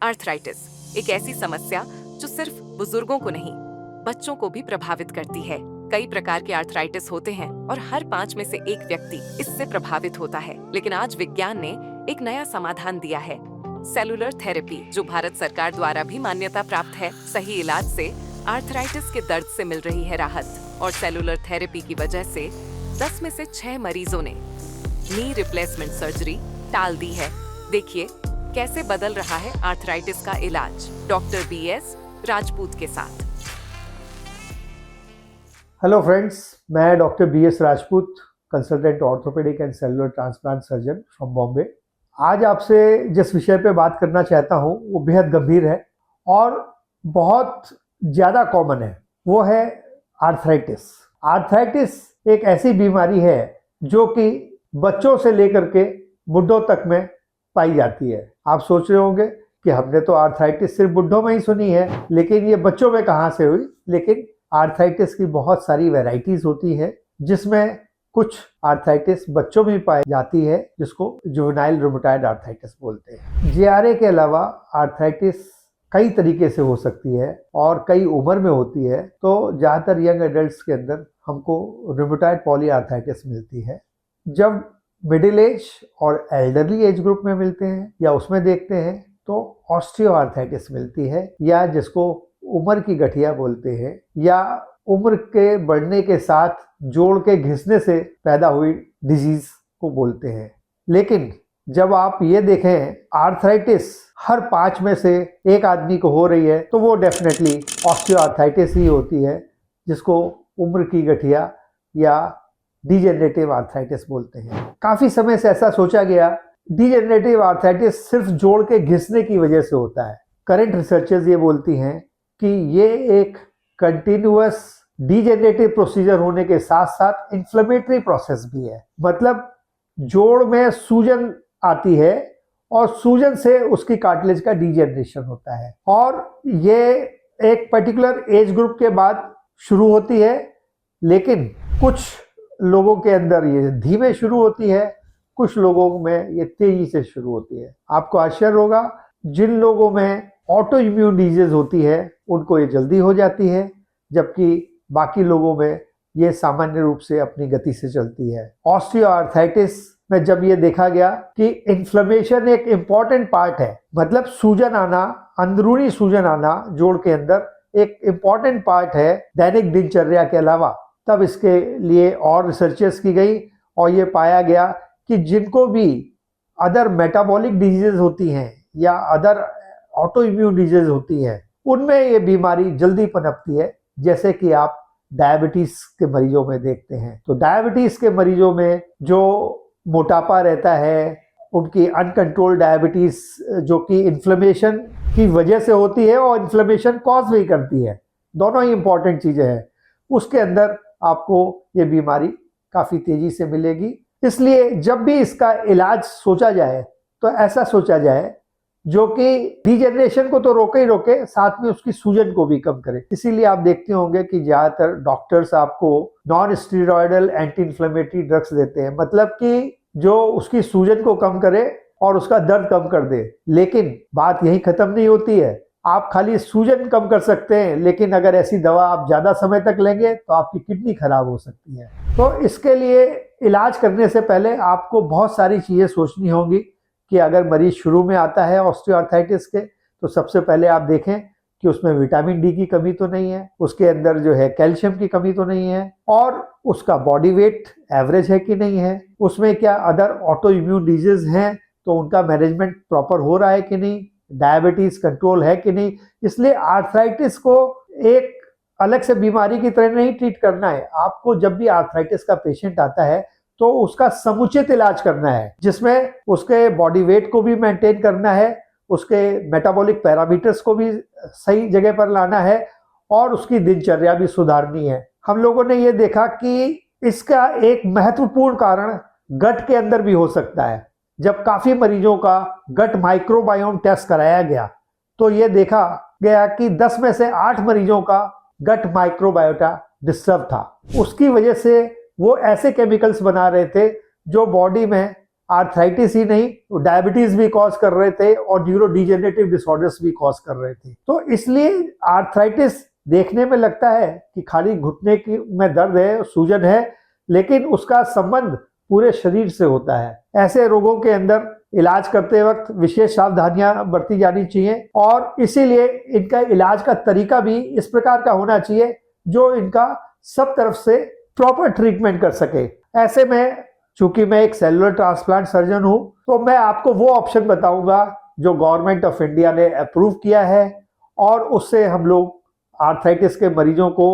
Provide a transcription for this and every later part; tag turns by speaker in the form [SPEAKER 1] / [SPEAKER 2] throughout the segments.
[SPEAKER 1] Arthritis एक ऐसी समस्या जो सिर्फ बुजुर्गों को नहीं, बच्चों को भी प्रभावित करती है। कई प्रकार के आर्थराइटिस होते हैं और हर 5 में से एक व्यक्ति इससे प्रभावित होता है। लेकिन आज विज्ञान ने एक नया समाधान दिया है, सेलुलर थेरेपी, जो भारत सरकार द्वारा भी मान्यता प्राप्त है। सही इलाज से आर्थराइटिस के दर्द से मिल रही है राहत और सेलुलर थेरेपी की वजह से 10 में से 6 मरीजों ने नी रिप्लेसमेंट सर्जरी टाल दी है। देखिए कैसे बदल रहा है आर्थराइटिस का इलाज डॉक्टर BS राजपूत के साथ।
[SPEAKER 2] हेलो फ्रेंड्स, मैं doctor BS Rajput, consultant orthopaedic and cellular transplant surgeon from Bombay. आज आपसे जिस विषय पे बात करना चाहता हूँ वो बेहद गंभीर है और बहुत ज़्यादा कॉमन है, वो है आर्थराइटिस। आर्थराइटिस एक ऐसी बीमारी है जो कि बच्चों से लेकर के बुढ़ों तक में पाई जाती है। आप सोच रहे होंगे कि हमने तो आर्थराइटिस सिर्फ बुढ़ों में ही सुनी है, लेकिन ये बच्चों में कहाँ से हुई। लेकिन आर्थराइटिस की बहुत सारी वैरायटीज होती है, जिसमें कुछ आर्थराइटिस बच्चों में पाई जाती है, जिसको जुवेनाइल रूमेटॉइड आर्थराइटिस बोलते हैं। JRA के अलावा आर्थराइटिस कई तरीके से हो सकती है और कई उम्र में होती है। तो ज़्यादातर यंग एडल्ट्स के अंदर हमको रूमेटॉइड पॉलीआर्थराइटिस मिलती है। जब मिडिल एज और एल्डरली एज ग्रुप में मिलते हैं या उसमें देखते हैं तो ऑस्टियोआर्थराइटिस मिलती है, या जिसको उम्र की गठिया बोलते हैं, या उम्र के बढ़ने के साथ जोड़ के घिसने से पैदा हुई डिजीज को बोलते हैं। लेकिन जब आप ये देखें आर्थराइटिस हर 5 में से एक आदमी को हो रही है, तो वो डेफिनेटली ऑस्टियोआर्थराइटिस ही होती है, जिसको उम्र की गठिया या डिजेनरेटिव आर्थराइटिस बोलते हैं। काफी समय से ऐसा सोचा गया डिजेनरेटिव आर्थराइटिस सिर्फ जोड़ के घिसने की वजह से होता है। करंट रिसर्चर्स ये बोलती हैं कि ये एक कंटिन्यूअस डिजेनरेटिव प्रोसीजर होने के साथ साथ इन्फ्लेमेटरी प्रोसेस भी है। मतलब जोड़ में सूजन आती है और सूजन से उसकी कार्टिलेज का डिजेनरेशन होता है, और ये एक पर्टिकुलर एज ग्रुप के बाद शुरू होती है। लेकिन कुछ लोगों के अंदर ये धीमे शुरू होती है, कुछ लोगों में ये तेजी से शुरू होती है। आपको आश्चर्य होगा, जिन लोगों में ऑटो इम्यून डिजीज होती है उनको ये जल्दी हो जाती है, जबकि बाकी लोगों में ये सामान्य रूप से अपनी गति से चलती है। ऑस्टियोआर्थराइटिस में जब ये देखा गया कि इन्फ्लेमेशन एक इम्पॉर्टेंट पार्ट है, मतलब सूजन आना, अंदरूनी सूजन आना जोड़ के अंदर एक इम्पॉर्टेंट पार्ट है दैनिक दिनचर्या के अलावा, तब इसके लिए और रिसर्चेस की गई और ये पाया गया कि जिनको भी अदर मेटाबॉलिक डिजीजेज होती हैं या अदर ऑटो इम्यून डिजीज होती हैं, उनमें ये बीमारी जल्दी पनपती है। जैसे कि आप डायबिटीज के मरीजों में देखते हैं, तो डायबिटीज के मरीजों में जो मोटापा रहता है, उनकी अनकंट्रोल्ड डायबिटीज जो कि इन्फ्लेमेशन की वजह से होती है और इन्फ्लेमेशन कॉज भी करती है, दोनों ही इंपॉर्टेंट चीजें हैं, उसके अंदर आपको ये बीमारी काफी तेजी से मिलेगी। इसलिए जब भी इसका इलाज सोचा जाए तो ऐसा सोचा जाए जो कि डिजेनरेशन को तो रोके ही रोके, साथ में उसकी सूजन को भी कम करे। इसीलिए आप देखते होंगे कि ज्यादातर डॉक्टर्स आपको non steroidal anti inflammatory drugs देते हैं, मतलब कि जो उसकी सूजन को कम करे और उसका दर्द कम कर दे। लेकिन बात यही खत्म नहीं होती है। आप खाली सूजन कम कर सकते हैं, लेकिन अगर ऐसी दवा आप ज़्यादा समय तक लेंगे तो आपकी किडनी खराब हो सकती है। तो इसके लिए इलाज करने से पहले आपको बहुत सारी चीज़ें सोचनी होंगी कि अगर मरीज शुरू में आता है ऑस्टियोआर्थराइटिस के, तो सबसे पहले आप देखें कि उसमें विटामिन D की कमी तो नहीं है, उसके अंदर जो है कैल्शियम की कमी तो नहीं है, और उसका बॉडी वेट एवरेज है कि नहीं है, उसमें क्या अदर ऑटो इम्यून डिजीज हैं तो उनका मैनेजमेंट प्रॉपर हो रहा है कि नहीं, डायबिटीज कंट्रोल है कि नहीं। इसलिए आर्थराइटिस को एक अलग से बीमारी की तरह नहीं ट्रीट करना है। आपको जब भी आर्थराइटिस का पेशेंट आता है तो उसका समुचित इलाज करना है, जिसमें उसके बॉडी वेट को भी मेंटेन करना है, उसके मेटाबॉलिक पैरामीटर्स को भी सही जगह पर लाना है और उसकी दिनचर्या भी सुधारनी है। हम लोगों ने ये देखा कि इसका एक महत्वपूर्ण कारण गट के अंदर भी हो सकता है। जब काफी मरीजों का गट माइक्रोबायोम टेस्ट कराया गया तो ये देखा गया कि 10 में से 8 मरीजों का गट माइक्रोबायोटा डिस्टर्ब था। उसकी वजह से वो ऐसे केमिकल्स बना रहे थे जो बॉडी में आर्थराइटिस ही नहीं, वो डायबिटीज भी कॉज कर रहे थे और न्यूरो डिजेनरेटिव डिसऑर्डर्स भी कॉज कर रहे थे। तो इसलिए आर्थराइटिस देखने में लगता है कि खाली घुटने की में दर्द है, सूजन है, लेकिन उसका संबंध पूरे शरीर से होता है। ऐसे रोगों के अंदर इलाज करते वक्त विशेष सावधानियां बरती जानी चाहिए और इसीलिए इनका इलाज का तरीका भी इस प्रकार का होना चाहिए जो इनका सब तरफ से प्रॉपर ट्रीटमेंट कर सके। ऐसे में चूंकि मैं एक सेलुलर ट्रांसप्लांट सर्जन हूं, तो मैं आपको वो ऑप्शन बताऊंगा जो गवर्नमेंट ऑफ इंडिया ने अप्रूव किया है और उससे हम लोग आर्थराइटिस के मरीजों को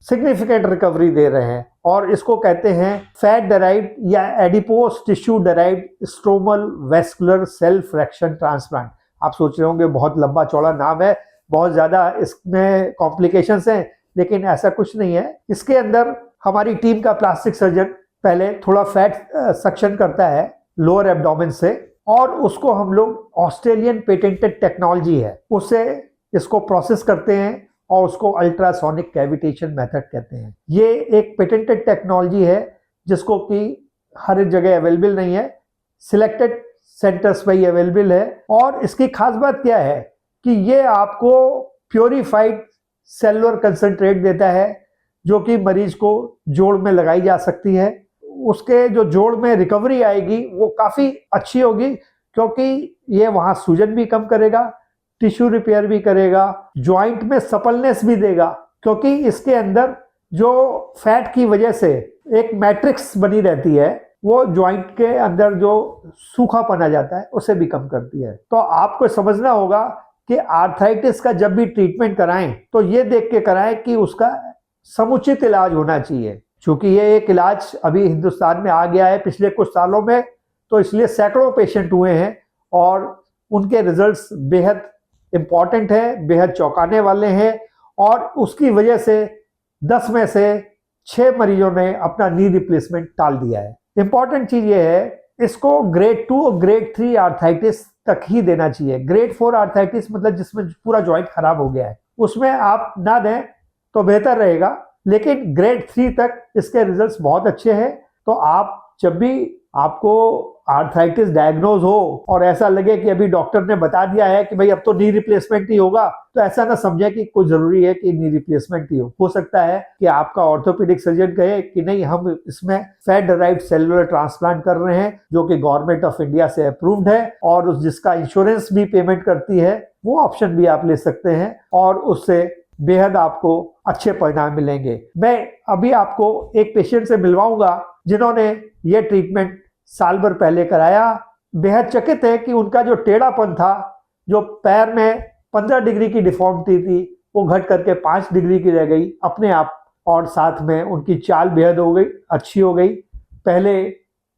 [SPEAKER 2] सिग्निफिकेंट रिकवरी दे रहे हैं और इसको कहते हैं फैट डराइव्ड या adipose tissue derived stromal vascular cell fraction transplant. आप सोच रहे होंगे बहुत लंबा चौड़ा नाम है, बहुत ज्यादा इसमें कॉम्प्लिकेशंस हैं, लेकिन ऐसा कुछ नहीं है। इसके अंदर हमारी टीम का प्लास्टिक सर्जन पहले थोड़ा फैट सक्शन करता है लोअर एब्डोमेन से और उसको हम लोग ऑस्ट्रेलियन पेटेंटेड टेक्नोलॉजी है उससे इसको प्रोसेस करते हैं और उसको अल्ट्रासोनिक कैविटेशन मेथड कहते हैं। ये एक पेटेंटेड टेक्नोलॉजी है जिसको कि हर जगह अवेलेबल नहीं है, सिलेक्टेड सेंटर्स पे ही अवेलेबल है। और इसकी खास बात क्या है कि ये आपको प्योरीफाइड सेलुलर कंसंट्रेट देता है जो कि मरीज को जोड़ में लगाई जा सकती है। उसके जो जोड़ में रिकवरी आएगी वो काफी अच्छी होगी क्योंकि ये वहां सूजन भी कम करेगा, टिश्यू रिपेयर भी करेगा, ज्वाइंट में सपलनेस भी देगा क्योंकि इसके अंदर जो फैट की वजह से एक मैट्रिक्स बनी रहती है वो ज्वाइंट के अंदर जो सूखापन आ जाता है उसे भी कम करती है। तो आपको समझना होगा कि आर्थराइटिस का जब भी ट्रीटमेंट कराएं तो ये देख के कराएं कि उसका समुचित इलाज होना चाहिए। चूंकि ये एक इलाज अभी हिंदुस्तान में आ गया है पिछले कुछ सालों में, तो इसलिए सैकड़ों पेशेंट हुए हैं और उनके रिजल्ट्स बेहद इंपॉर्टेंट है, बेहद चौंकाने वाले हैं और उसकी वजह से 10 में से 6 मरीजों ने अपना नी रिप्लेसमेंट टाल दिया है। इंपॉर्टेंट चीज ये है इसको ग्रेड 2 और ग्रेड 3 आर्थराइटिस तक ही देना चाहिए। ग्रेड 4 आर्थराइटिस मतलब जिसमें पूरा जॉइंट खराब हो गया है उसमें आप ना दें तो बेहतर रहेगा, लेकिन ग्रेड 3 तक इसके रिजल्ट्स बहुत अच्छे हैं। तो आप जब भी आपको आर्थराइटिस डायग्नोज हो और ऐसा लगे कि अभी डॉक्टर ने बता दिया है कि भाई अब तो नी रिप्लेसमेंट ही होगा, तो ऐसा ना समझे कि कोई जरूरी है कि नी रिप्लेसमेंट ही हो सकता है कि आपका ऑर्थोपेडिक सर्जन कहे कि नहीं हम इसमें फैट डराइव्ड सेलुलर ट्रांसप्लांट कर रहे हैं जो कि गवर्नमेंट ऑफ इंडिया से अप्रूव्ड है और जिसका इंश्योरेंस भी पेमेंट करती है, वो ऑप्शन भी आप ले सकते हैं और उससे बेहद आपको अच्छे परिणाम मिलेंगे। मैं अभी आपको एक पेशेंट से मिलवाऊंगा जिन्होंने ये ट्रीटमेंट साल भर पहले कराया। बेहद चकित है कि उनका जो टेढ़ापन था, जो पैर में 15 डिग्री की डिफॉर्मिटी थी, वो घट करके 5 डिग्री की रह गई अपने आप और साथ में उनकी चाल बेहद हो गई, अच्छी हो गई। पहले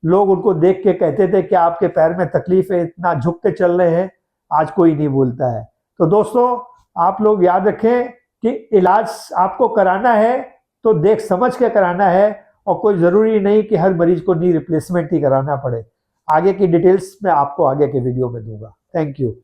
[SPEAKER 2] लोग उनको देख के कहते थे कि आपके पैर में तकलीफ है, इतना झुक के चल रहे हैं, आज कोई नहीं बोलता है। तो दोस्तों आप लोग याद रखें कि इलाज आपको कराना है तो देख समझ के कराना है और कोई ज़रूरी नहीं कि हर मरीज को नी रिप्लेसमेंट ही कराना पड़े। आगे की डिटेल्स मैं आपको आगे के वीडियो में दूंगा। Thank you.